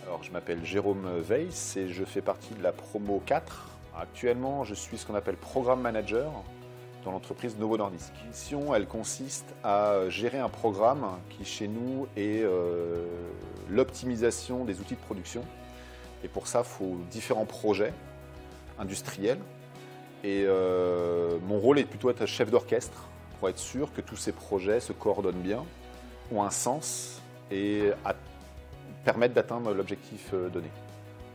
Alors, je m'appelle Jérôme Weiss et je fais partie de la promo 4. Actuellement, je suis ce qu'on appelle Programme Manager dans l'entreprise Novo Nordisk. La mission, elle consiste à gérer un programme qui, chez nous, est l'optimisation des outils de production. Et pour ça, il faut différents projets industriels. Et mon rôle est plutôt d'être chef d'orchestre pour être sûr que tous ces projets se coordonnent bien, ont un sens et permettent d'atteindre l'objectif donné.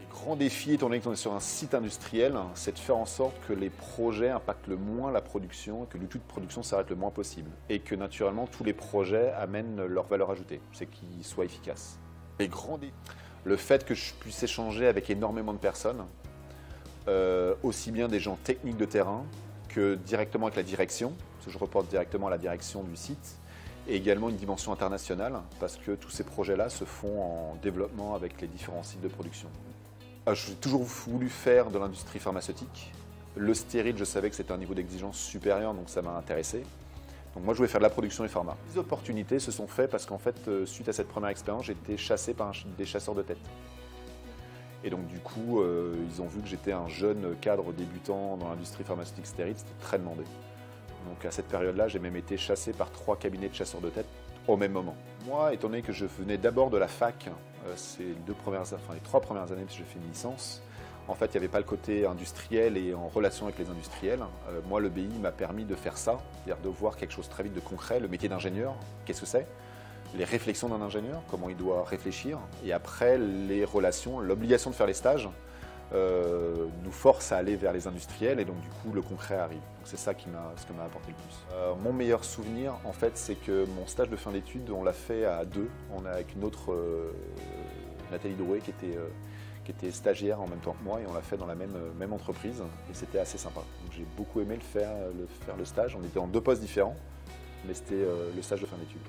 Le grand défi, étant donné qu'on est sur un site industriel, c'est de faire en sorte que les projets impactent le moins la production, que l'outil de production s'arrête le moins possible. Et que naturellement, tous les projets amènent leur valeur ajoutée, c'est qu'ils soient efficaces. Les grands défis, le fait que je puisse échanger avec énormément de personnes, aussi bien des gens techniques de terrain que directement avec la direction, parce que je reporte directement à la direction du site, et également une dimension internationale, parce que tous ces projets-là se font en développement avec les différents sites de production. J'ai toujours voulu faire de l'industrie pharmaceutique. Le stérile, je savais que c'était un niveau d'exigence supérieur, donc ça m'a intéressé. Donc moi, je voulais faire de la production et pharma. Les opportunités se sont faites parce qu'en fait, suite à cette première expérience, j'ai été chassé par des chasseurs de tête. Et donc du coup, ils ont vu que j'étais un jeune cadre débutant dans l'industrie pharmaceutique stérile, c'était très demandé. Donc à cette période-là, j'ai même été chassé par 3 cabinets de chasseurs de tête au même moment. Moi, étant donné que je venais d'abord de la fac, c'est les 3 premières années, parce que j'ai fait une licence, en fait, il n'y avait pas le côté industriel et en relation avec les industriels. Moi, le BI m'a permis de faire ça, c'est-à-dire de voir quelque chose très vite de concret, le métier d'ingénieur, qu'est-ce que c'est ? Les réflexions d'un ingénieur, comment il doit réfléchir, et après les relations, l'obligation de faire les stages nous force à aller vers les industriels et donc du coup le concret arrive. C'est ça ce que m'a apporté le plus. Mon meilleur souvenir en fait c'est que mon stage de fin d'études on l'a fait à deux, on a avec une autre Nathalie Drouet qui était stagiaire en même temps que moi et on l'a fait dans la même entreprise et c'était assez sympa. Donc j'ai beaucoup aimé faire le stage, on était en 2 postes différents mais c'était le stage de fin d'études.